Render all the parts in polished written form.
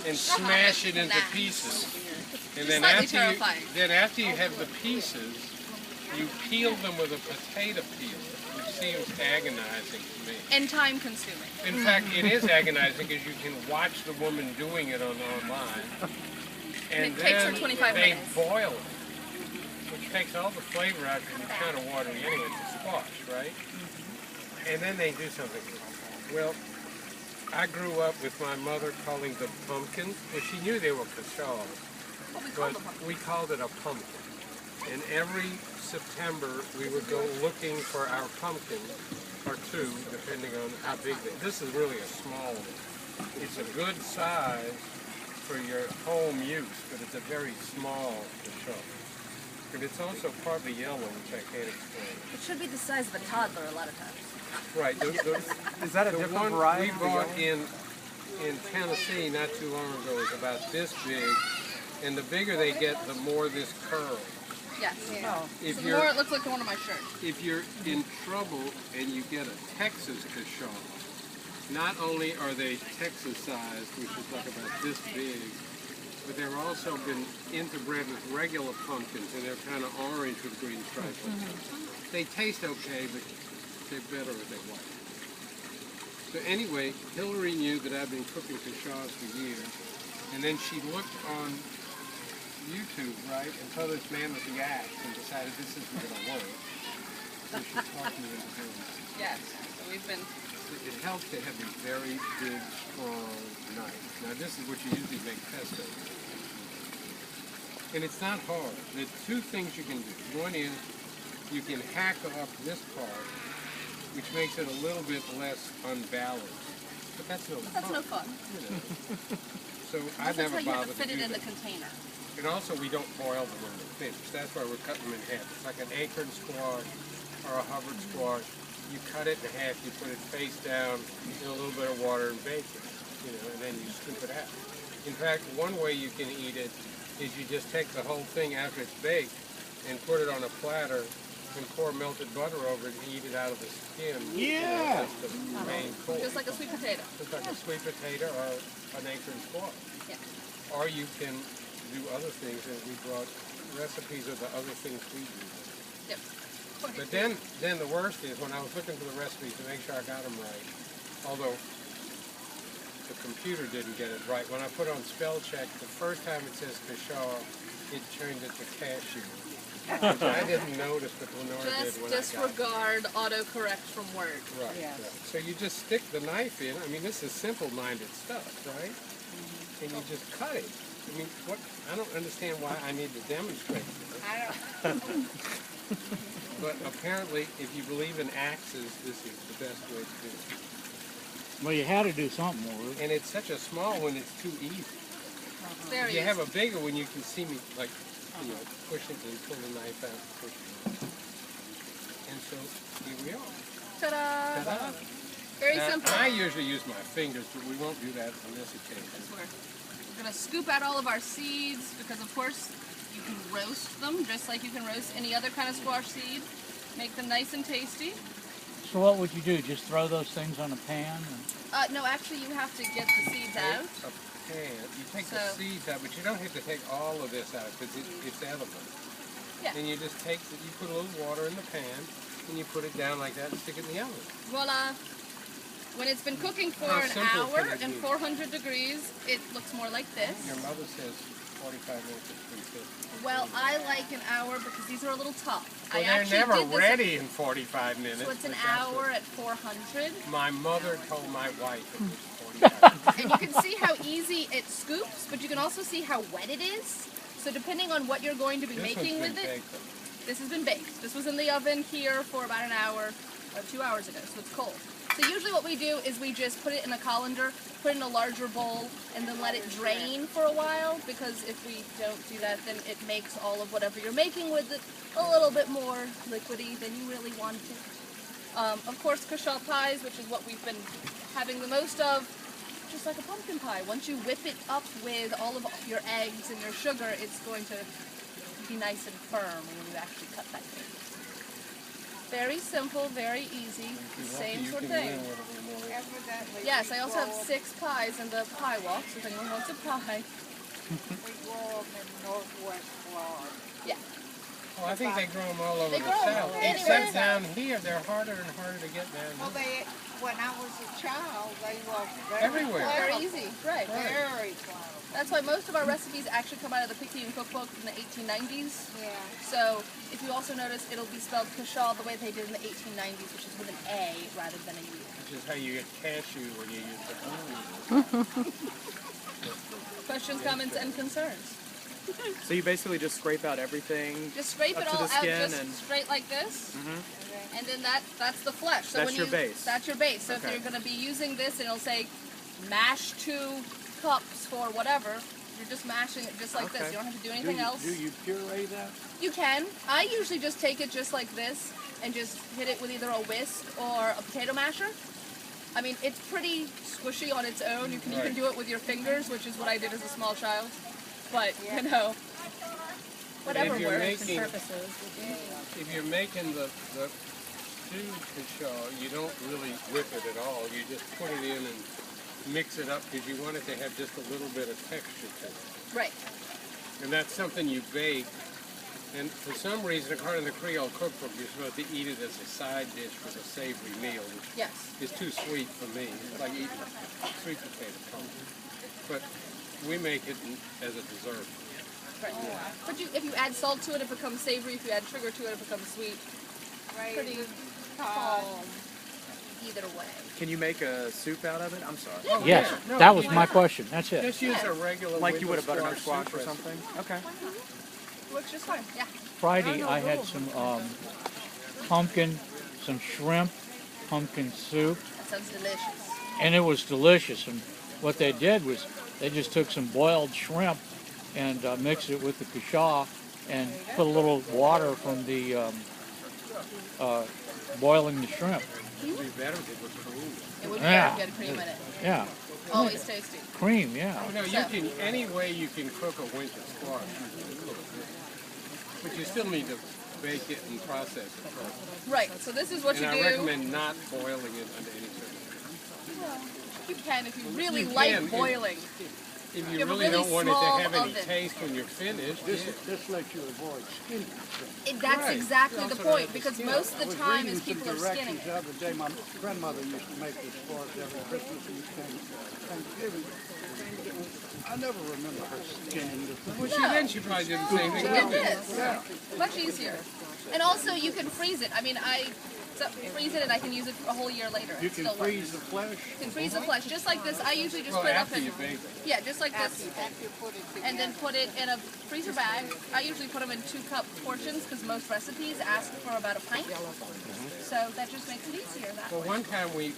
and smash it into pieces. And then after you have the pieces, you peel them with a potato peeler, which seems agonizing to me. And time consuming. In fact, it is agonizing because you can watch the woman doing it online. And it takes her 25 minutes. They boil it, which takes all the flavor out because it's kind of watery anyway. It's a squash, right? And then they do something. Well, I grew up with my mother calling the pumpkins. Well, she knew they were Cushaws, but we called it a pumpkin. And every September we would go looking for our pumpkin, or two, depending on how big they are. This is really a small one. It's a good size for your home use, but it's a very small Cushaw. And it's also partly yellow, which I can't explain. It should be the size of a toddler a lot of times. Right. Is that a different variety? The one we bought in Tennessee not too long ago is about this big, and the bigger they get, the more this curls. Yes. Yeah. So the more it looks like one of my shirts. If you're in trouble and you get a Texas Cushaw, not only are they Texas sized, which is like about this big, but they've also been interbred with regular pumpkins, and they're kind of orange with green stripes. They taste okay, but they're better if they white. So anyway, Hillary knew that I've been cooking Cushaws for years, and then she looked on YouTube, right, and saw this man with the axe and decided this isn't going to work. So she talked me into doing it. Yes, so we've been... It helps to have a very big, strong knife. Now this is what you usually make pesto with. And it's not hard. There's two things you can do. One is you can hack off this part, which makes it a little bit less unbalanced. But that's no fun. That's no fun. You know. So I never bothered to fit do it in that. the container. And also we don't boil them when they're finished. That's why we're cutting them in half. It's like an acorn squash or a Hubbard squash. You cut it in half, you put it face down in a little bit of water and bake it, you know, and then you scoop it out. In fact, one way you can eat it is you just take the whole thing after it's baked and put it on a platter and pour melted butter over it and eat it out of the skin. Yeah! That's the main course. Just like a sweet potato. Just like a sweet potato or an acorn squash. Yeah. Or you can do other things, and we brought recipes of the other things we do. Yep. But then the worst is when I was looking for the recipes to make sure I got them right, although the computer didn't get it right. When I put on spell check, the first time it says Cushaw, it turned it to cashew. Which I didn't notice, but Lenora did when I got it. Disregard autocorrect from Word. Right, right. So you just stick the knife in. I mean, this is simple-minded stuff, right? And you just cut it. I mean, what? I don't understand why I need to demonstrate this. I don't. But apparently, if you believe in axes, this is the best way to do it. Well, you had to do something more. And it's such a small one, it's too easy. There If you have a bigger one, you can see me, like, you know, push it and pull the knife out and push it. And so, here we are. Ta-da! Ta-da! Very Now, simple. I usually use my fingers, but we won't do that on this occasion. We're going to scoop out all of our seeds because, of course, you can roast them just like you can roast any other kind of squash seed. Make them nice and tasty. So what would you do? Just throw those things on a pan? No, actually you have to get the seeds out. A pan. You take the seeds out, but you don't have to take all of this out because it's edible. Yeah. And you just take, you put a little water in the pan, and you put it down like that and stick it in the oven. Voila. When it's been cooking for an hour and 400 degrees, it looks more like this. Your mother says 45 minutes is pretty good. Well, I like an hour because these are a little tough. Well, they're never ready in 45 minutes. So it's an hour at 400. My mother told my wife it was 45. And you can see how easy it scoops, but you can also see how wet it is. So depending on what you're going to be making with it, this has been baked. This was in the oven here for about an hour, or 2 hours ago, so it's cold. So usually what we do is we just put it in a colander, put it in a larger bowl, and then let it drain for a while, because if we don't do that, then it makes all of whatever you're making with it a little bit more liquidy than you really want it. Of course, Cushaw pies, which is what we've been having the most of, just like a pumpkin pie. Once you whip it up with all of your eggs and your sugar, it's going to be nice and firm when you actually cut that cake. Very simple, very easy, same You sort of can thing. win with it more. Evidently, Yes, we I also have grow 6 pies in the pie walk, so if anyone wants a pie. We grow them in northwest Florida. Yeah. Well, I think they grow them all over They the grow 'em south. anywhere. Except down here, they're harder and harder to get down Well, here. when I was a child, they were very Everywhere. Very plentiful. easy, right. Very plentiful. That's why most of our recipes actually come out of the Picayune cookbook from the 1890s. Yeah. So if you also notice, it'll be spelled Cushaw the way they did in the 1890s, which is with an A rather than a U. Which is how you get cashew when you use the Questions, comments, and concerns? So you basically just scrape out everything. Just scrape Up it to all the out, skin just and- straight like this, Mhm. and then that's the flesh. So That's when your you, base. That's your base. So Okay. if you're going to be using this, and it'll say mash 2 cups for whatever, you're just mashing it just like this. Okay. You don't have to do anything else. Do you puree that? You can. I usually just take it just like this and just hit it with either a whisk or a potato masher. I mean, it's pretty squishy on its own. You can even Right. do it with your fingers, which is what I did as a small child. But, you know, whatever If you're works. making- If you're making the stewed Cushaw, you don't really whip it at all. You just put it in and mix it up because you want it to have just a little bit of texture to it. Right. And that's something you bake. And for some reason, according to the Creole cookbook, you're supposed to eat it as a side dish with a savory meal, which Yes. is too sweet for me. It's like eating sweet potato pulp. But we make it as a dessert. Right. But if you add salt to it, it becomes savory. If you add sugar to it, it becomes sweet. Pretty calm either way. Can you make a soup out of it? I'm sorry. Oh, Yes, yeah. No, that was you my just- question. That's it. Just use a regular Like you would a window butternut squash soup or recipe. something? Okay. Works just fine. Yeah. Friday, I had some pumpkin, some shrimp, pumpkin soup, That sounds delicious. and it was delicious. And what they did was they just took some boiled shrimp and mixed it with the Cushaw and put a little water from the boiling the shrimp. It would be better if it was cream. It would be Yeah. better if you had cream in it. Yeah, Always tasty. cream, yeah. Oh, no, you can, any way you can cook a winter squash, you can cook it. But you still need to bake it and process it first. Right. So this is what And you I do. recommend not boiling it under any circumstances. You can if you really You like can, boiling. If You you have a really really don't want it to small have any oven. taste when you're finished, yeah. This lets you avoid skinning. That's Right. exactly You the also point have to because skin it. most of I the was time reading is people some are skinning directions it. the other day. My grandmother used to make this for us every Christmas and Thanksgiving. I never remember her skinning the thing. Well, she probably did the same thing. It we did. is. Much easier. And also you can freeze it. I mean, freeze it and I can use it a whole year later. You It can still works. freeze the flesh. You can freeze the flesh just like this. I usually just Well, put it up after in you bake it. yeah, just like this, After you put it together. and then put it in a freezer bag. I usually put them in 2-cup portions because most recipes ask for about a pint. So that just makes it easier that Well, way. one time we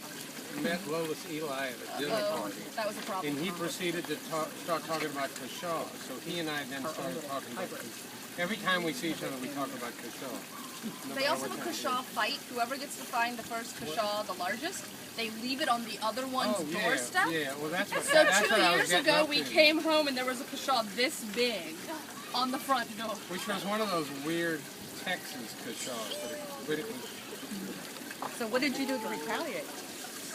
met Lois Eli at a dinner So party, that was a problem. and he proceeded to start talking about Cushaw. So he and I then started talking about Cushaw. Every time we see each other, we talk about Cushaw. No They matter also what have a time. Cushaw fight. Whoever gets to find the first Cushaw, the largest, they leave it on the other one's Oh, yeah, doorstep. yeah. Well, that's what, So that's 2 what I was years getting ago, up we to. came home and there was a Cushaw this big on the front door. Which was one of those weird Texas Cushaws. But it was, So what did you do to retaliate?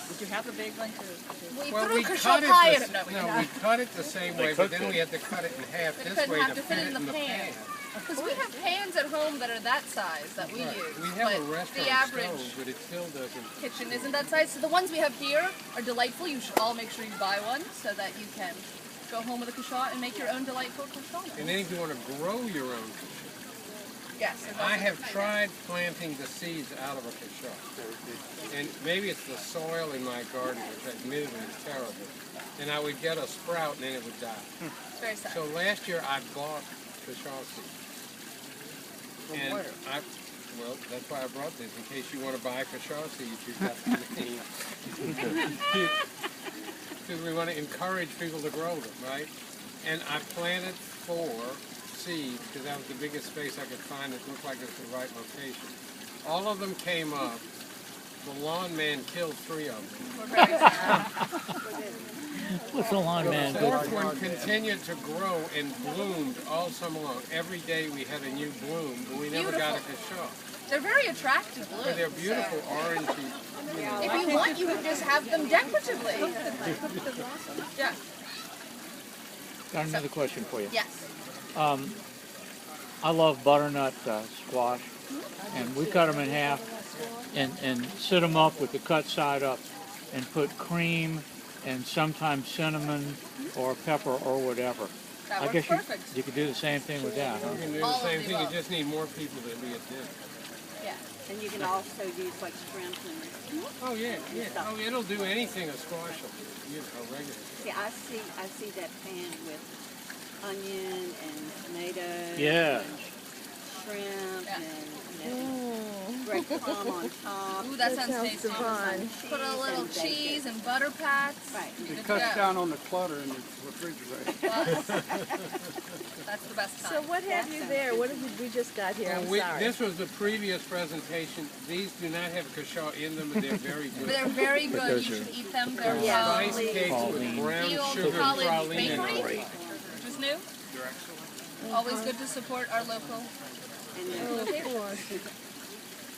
Did you have a big one to? We well, threw we Cushaw cut it pie the, at it. No, we did no, not. we cut it the same way, but then we had to cut it in half We this couldn't way have to to fit it in the pan. Because we have pans at home that are that size that we Right. use. We have a but restaurant the average stove, but it still doesn't. kitchen isn't that size. So the ones we have here are delightful. You should all make sure you buy one so that you can go home with a Cushaw and make your own delightful Cushaw. And then if you want to grow your own Cushaw, Yes. and I that's- have tried planting the seeds out of a Cushaw. And maybe it's the soil in my garden, which admittedly is terrible. And I would get a sprout and then it would die. It's very sad. So last year I bought Cushaw seeds. And well, that's why I brought this, in case you want to buy Cushaw seeds, you've got the name. Because we want to encourage people to grow them, right? And I planted 4 seeds, because that was the biggest space I could find that looked like it's the right location. All of them came up. The lawn man killed 3 of them. We're very sad. What's the lawn man The do? 4th one continued to grow and bloomed all summer long. Every day we had a new bloom, but we never got a Cushaw. They're very attractive But blooms. they're beautiful orangey. If you want, you can just have them decoratively. Yeah. Got another question for you. Yes. I love butternut squash, and we cut them in half and sit them up with the cut side up and put cream and sometimes cinnamon or pepper or whatever. That I works guess perfect. you could do the same thing with that, huh? You can do All the of same the thing, you above. just need more people to be at dinner. Yeah. And you can also use like shrimp and Oh yeah, yeah. Oh, it'll do anything a squash will do, you know, regular. see. I see that pan with onion and tomatoes. Yeah. And shrimp Yeah. and breadcrumb on top. Ooh, that sounds tasty. Some Put a little and bacon. cheese and butter pats. Right. It Good cuts to go. down on the clutter in the refrigerator. That's the best So time. what have you there? What have we just got here? I'm sorry. This was the previous presentation. These do not have Cushaw in them, but they're very good. They're very good. Because You they're- should eat them. They're Spice cakes with Praline. brown the old sugar college praline bakery, and which was new. Always good to support our local.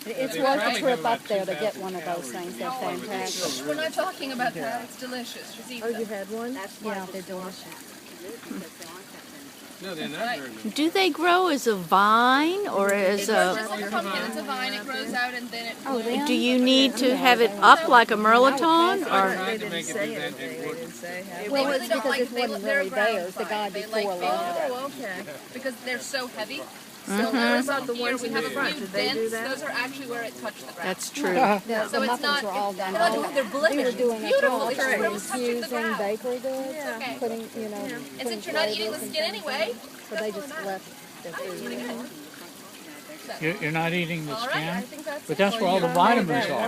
It's They worth probably the trip have about up there to get 2,000 one of those calories things. each. They're Oh, but they're fantastic. so We're not talking about that. It's delicious. Just eat Oh, them. you had one? That's why Yeah, the they're squash delicious. is good because they aren't that big. No, they're not Right. very good. Do they grow as a vine or It as grows a... just like a pumpkin. It's a vine. It grows out and then it Oh, blooms. Do you need to have it up like a mirliton I or... tried to make it do that, it They wouldn't. didn't say how. They Well, really it's don't because like it wasn't they're really ground theirs. The fine. guy They before like loved it. Oh, okay. because they're so heavy. So Mhm. those What about up the here, ones we in have the a front? few Did they do dents. that? Those are actually where it touched the ground. That's true. The So it's muffins not. were all done. They're not all doing their we blemish. were doing It's beautiful. a It's process from of touching the infusing ground. bakery goods, Okay. putting, you know, And putting since you're not eating the flavors and skin things anyway, in. So they just left the food. You're not eating the all right, I skin? think that's But it. that's where all the vitamins are.